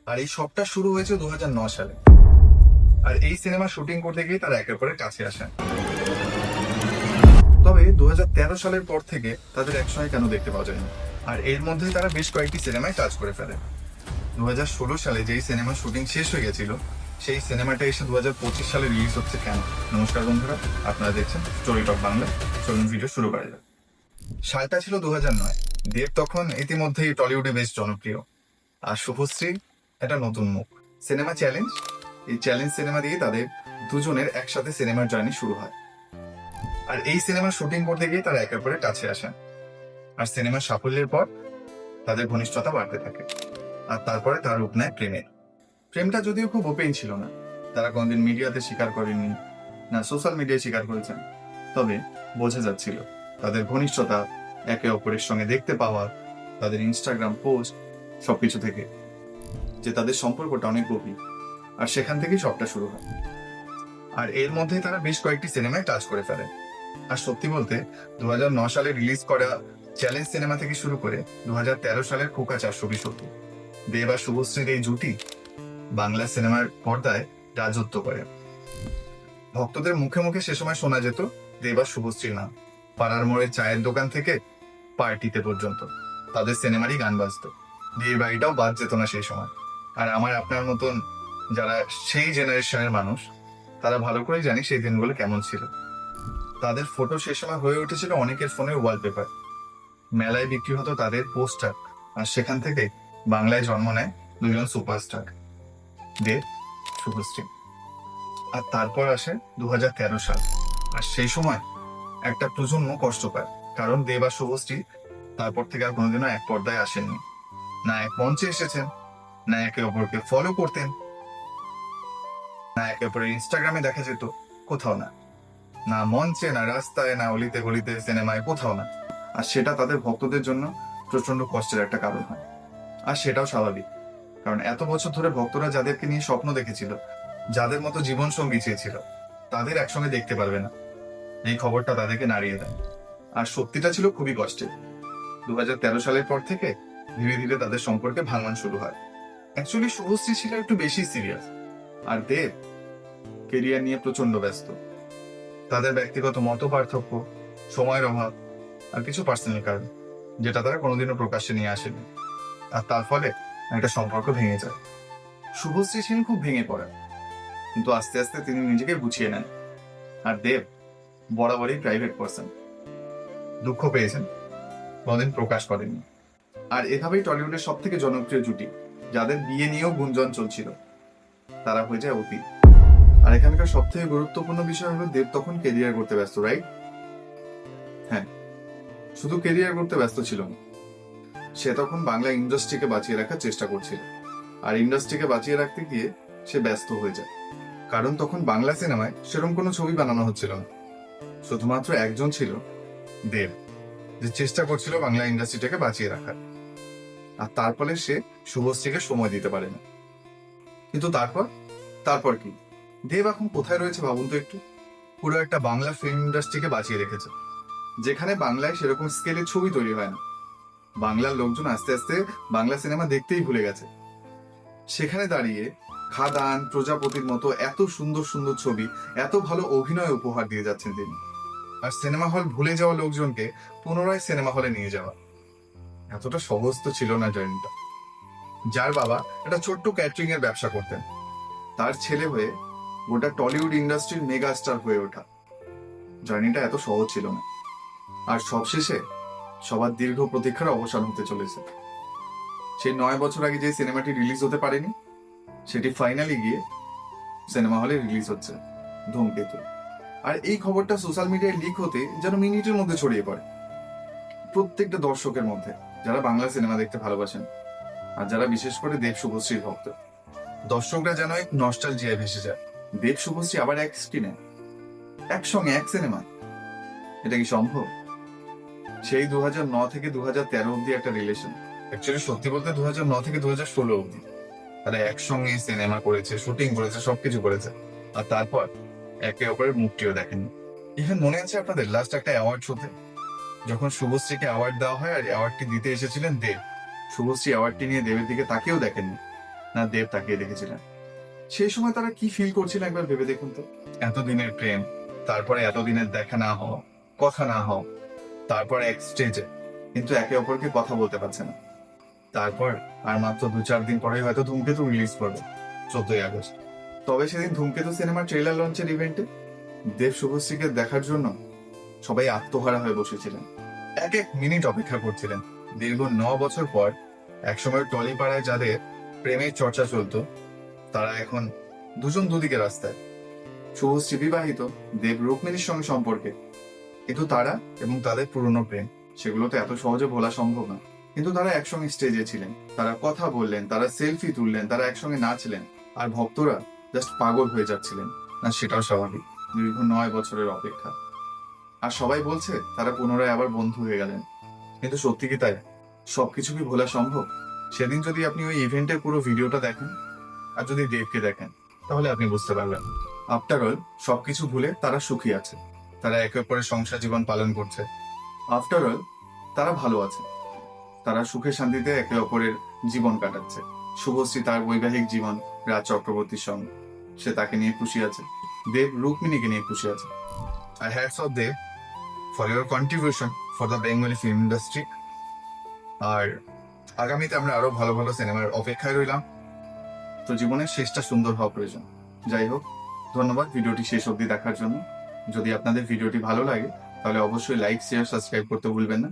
আর এই সবটা শুরু হয়েছে 2009 সালে। আর এই সিনেমা শুটিং করতে গিয়ে তারা একের পরে কাছে আসেন। তবে 2013 সালের পর থেকে তাদের একসঙ্গে কেন দেখতে পাওয়া যায়নি। আর এর মধ্যে তারা বেশ কয়েকটি সিনেমায় কাজ করে ফেলে। 2016 সালে যেই সিনেমা শুটিং শেষ হয়ে গেছিল, সেই সিনেমাটা এসে 2025 সালে রিলিজ হচ্ছে কেন? নমস্কার বন্ধুরা, আপনারা দেখছেন স্টোরি টক বাংলা। চলুন ভিডিও শুরু করা যাক। সালটা ছিল 2009। দেব তখন ইতিমধ্যেই টলিউডে বেশ জনপ্রিয়, আর শুভশ্রী একটা নতুন মুখ। সিনেমা চ্যালেঞ্জ, এই চ্যালেঞ্জ সিনেমা দিয়ে তাদের দুজনের একসাথে সিনেমার জার্নি শুরু হয়। আর এই সিনেমার শুটিং করতে গিয়ে তারা একের পরে কাছে আসেন। আর সিনেমার সাফল্যের পর তাদের ঘনিষ্ঠতা বাড়তে থাকে। আর তারপরে তার রূপ নেয় প্রেমের। প্রেমটা যদিও খুব ওপেন ছিল না, তারা কোনদিন মিডিয়াতে স্বীকার করেননি, না সোশ্যাল মিডিয়ায় স্বীকার করেছেন। তবে বোঝা যাচ্ছিল তাদের ঘনিষ্ঠতা, একে অপরের সঙ্গে দেখতে পাওয়া, তাদের ইনস্টাগ্রাম পোস্ট, সবকিছু থেকে যে তাদের সম্পর্কটা অনেক গভীর। আর সেখান থেকেই সবটা শুরু হয়। আর এর মধ্যে তারা বেশ কয়েকটি সিনেমায় কাজ করে ফেলে। আর সত্যি বলতে 2009 সালে রিলিজ করা চ্যালেঞ্জ সিনেমা থেকে শুরু করে 2013 সালের খোকা 420 দেব আর শুভশ্রীর এই জুটি বাংলা সিনেমার পর্দায় রাজত্ব করে। ভক্তদের মুখে মুখে সে সময় শোনা যেত দেব আর শুভশ্রীর নাম। পাড়ার মোড়ের চায়ের দোকান থেকে পার্টিতে পর্যন্ত তাদের সিনেমারই গান বাজতো। বিয়ে বাড়িটাও বাদ যেত না সেই সময়। আর আমার আপনার মতন যারা সেই জেনারেশনের মানুষ, তারা ভালো করেই জানি সেই দিনগুলো কেমন ছিল। তাদের ফটো সে সময় হয়ে উঠেছিল অনেকের ফোনের ওয়ালপেপার। মেলায় বিক্রি হতো তাদের পোস্টার। আর সেখান থেকে বাংলায় জন্ম নেয় দুজন সুপারস্টার, দেব, শুভশ্রী। আর তারপর আসে 2013 সাল। আর সেই সময় একটা প্রজন্ম কষ্ট পায়, কারণ দেব আর শুভশ্রী তারপর থেকে আর কোনোদিনও এক পর্দায় আসেননি। না এক মঞ্চে এসেছেন, না একে অপরকে ফলো করতেন, না একে অপরের ইনস্টাগ্রামে দেখা যেত, কোথাও না। না মঞ্চে, না রাস্তায়, না অলিতে গলিতে, সিনেমায়, কোথাও না। আর সেটা তাদের ভক্তদের জন্য প্রচন্ড কষ্টের একটা কারণ হয়। আর সেটাও স্বাভাবিক, কারণ এত বছর ধরে ভক্তরা যাদেরকে নিয়ে স্বপ্ন দেখেছিল, যাদের মতো জীবন সঙ্গী চেয়েছিল, তাদের একসঙ্গে দেখতে পারবে না। এই খবরটা তাদেরকে নাড়িয়ে দেয়। আর সত্যিটা ছিল খুবই কষ্টের। 2013 সালের পর থেকে ধীরে ধীরে তাদের সম্পর্কে ভাঙন শুরু হয়। অ্যাকচুয়ালি শুভশ্রী ছিল একটু বেশি সিরিয়াস, আর দেব কেরিয়ার নিয়ে প্রচন্ড ব্যস্ত। তাদের ব্যক্তিগত মত পার্থক্য, সময়ের অভাব, আর কিছু পার্সোনাল কারণ, যেটা তারা কোনোদিনও প্রকাশ্যে নিয়ে আসেনি। আর তার ফলে একটা সম্পর্ক ভেঙে যায়। শুভশ্রী ছিলেন খুব ভেঙে পড়া, কিন্তু আস্তে আস্তে তিনি নিজেকে গুছিয়ে নেন। আর দেব বরাবরই প্রাইভেট পার্সন, দুঃখ পেয়েছেন, কোনোদিন প্রকাশ করেননি। আর এভাবেই টলিউডের সব থেকে জনপ্রিয় জুটি, যাদের বিয়ে নিয়েও গুঞ্জন চলছিল, তারা হয়ে যায় অতীত। আর এখানকার সব থেকে গুরুত্বপূর্ণ বিষয় হলো দেব তখন কেরিয়ার করতে ব্যস্ত, রাইট? হ্যাঁ, শুধু কেরিয়ার করতে ব্যস্ত ছিল না, সে তখন বাংলা ইন্ডাস্ট্রিকে বাঁচিয়ে রাখার চেষ্টা করছিল। আর ইন্ডাস্ট্রিকে বাঁচিয়ে রাখতে গিয়ে সে ব্যস্ত হয়ে যায়, কারণ তখন বাংলা সিনেমায় সেরকম কোনো ছবি বানানো হচ্ছিল না। শুধুমাত্র একজন ছিল, দেব, যে চেষ্টা করছিল বাংলা ইন্ডাস্ট্রিটাকে বাঁচিয়ে রাখার। আর তারপরে সে শুভশ্রীকে সময় দিতে পারে না। কিন্তু তারপর তারপর কি, দেব এখন কোথায় রয়েছে ভাবুন তো একটু। পুরো একটা বাংলা ফিল্ম ইন্ডাস্ট্রিকে বাঁচিয়ে রেখেছে, যেখানে বাংলায় সেরকম স্কেলের ছবি তৈরি হয় না। বাংলার লোকজন আস্তে আস্তে বাংলা সিনেমা দেখতেই ভুলে গেছে। সেখানে দাঁড়িয়ে খাদান, প্রজাপতির মতো এত সুন্দর সুন্দর ছবি, এত ভালো অভিনয় উপহার দিয়ে যাচ্ছেন তিনি। আর সিনেমা হল ভুলে যাওয়া লোকজনকে পুনরায় সিনেমা হলে নিয়ে যাওয়া এতটা সহজ তো ছিল না জার্নিটা। যার বাবা একটা ছোট্ট ক্যাটারিং এর ব্যবসা করতেন, তার ছেলে হয়ে গোটা টলিউড ইন্ডাস্ট্রির মেগা স্টার হয়ে ওঠা, জার্নিটা এত সহজ ছিল না। আর সবশেষে সবার দীর্ঘ প্রতীক্ষার অবসান হতে চলেছে। সেই 9 বছর আগে যে সিনেমাটি রিলিজ হতে পারেনি, সেটি ফাইনালি গিয়ে সিনেমা হলে রিলিজ হচ্ছে, ধূমকেতু। আর এই খবরটা সোশ্যাল মিডিয়ায় লিক হতে যেন মিনিটের মধ্যে ছড়িয়ে পড়ে প্রত্যেকটা দর্শকের মধ্যে, যারা বাংলা সিনেমা দেখতে ভালোবাসেন, আর যারা বিশেষ করে দেব শুভশ্রীর ভক্ত। দর্শকরা যেন এক নস্টালজিয়ায় ভেসে যায়। দেব শুভশ্রী আবার এক স্ক্রিনে, একসঙ্গে এক সিনেমা, এটা কি সম্ভব? সেই 2009 থেকে 2013 অব্দি একটা রিলেশন। অ্যাকচুয়ালি সত্যি বলতে 2009 থেকে 2016 অব্দি তারা একসঙ্গে সিনেমা করেছে, শুটিং করেছে, সবকিছু করেছে। আর তারপর একে অপরের মুখটিও দেখেননি। ইভেন মনে আছে আপনাদের লাস্ট একটা অ্যাওয়ার্ড শোতে যখন শুভশ্রীকে অ্যাওয়ার্ড দেওয়া হয়, আর অ্যাওয়ার্ডটি দিতে এসেছিলেন দেব, শুভশ্রী অ্যাওয়ার্ডটি নিয়ে দেবের দিকে তাকেও দেখেননি। না দেব তাকিয়ে দেখেছিলেন। সেই সময় তারা কি ফিল করছিল একবার ভেবে দেখুন তো। এতদিনের প্রেম, তারপরে এতদিনের দেখা না হওয়া, কথা না হওয়া, তারপর এক স্টেজে কিন্তু একে অপরকে কথা বলতে পারছে না। তারপর আর মাত্র 2-4 দিন পরে হয়তো ধূমকেতু রিলিজ করবে, 14ই আগস্ট। তবে সেদিন ধূমকেতু সিনেমার ট্রেলার লঞ্চের ইভেন্টে দেব শুভশ্রীকে দেখার জন্য সবাই আত্মহারা হয়ে বসেছিলেন, এক এক মিনিট অপেক্ষা করছিলেন। দীর্ঘ 9 বছর পর একসময় টলিপাড়ায় যাদের প্রেমের চর্চা চলতো, তারা এখন দুজন দুদিকে রাস্তায়। শুভশ্রী বিবাহিত, দেব রুক্মিণীর সঙ্গে সম্পর্কে, কিন্তু তারা এবং তাদের পুরনো প্রেম সেগুলো তো এত সহজে ভোলা সম্ভব না। কিন্তু তারা একসঙ্গে স্টেজে ছিলেন, তারা কথা বললেন, তারা সেলফি তুললেন, তারা একসঙ্গে নাচলেন, আর ভক্তরা জাস্ট পাগল হয়ে যাচ্ছিলেন। না সেটাও স্বাভাবিক, দীর্ঘ 9 বছরের অপেক্ষা। আর সবাই বলছে তারা পুনরায় আবার বন্ধু হয়ে গেলেন, কিন্তু সত্যি কি তাই? সবকিছু কি ভোলা সম্ভব? সেদিন যদি আপনি ওই ইভেন্টের পুরো ভিডিওটা দেখেন আর যদি দেবকে দেখেন, তাহলে আপনি বুঝতে পারবেন আফটার অল সবকিছু ভুলে তারা সুখী আছে, তারা একে অপরের সংসার জীবন পালন করছে। আফটার অল তারা ভালো আছে, তারা সুখে শান্তিতে একে অপরের জীবন কাটাচ্ছে। শুভশ্রী তার বৈবাহিক জীবন রাজ চক্রবর্তীর সঙ্গে, সে তাকে নিয়ে খুশি আছে। দেব রুক্মিণীকে নিয়ে খুশি আছে। আর hats off Dev for your contribution for the Bengali film industry. আর আগামীতে আমরা আরো ভালো ভালো সিনেমার অপেক্ষায় রইলাম। তো জীবনের শেষটা সুন্দর হওয়া প্রয়োজন। যাই হোক, ধন্যবাদ ভিডিওটি শেষ অবধি দেখার জন্য। যদি আপনাদের ভিডিওটি ভালো লাগে তাহলে অবশ্যই লাইক, শেয়ার, সাবস্ক্রাইব করতে ভুলবেন না।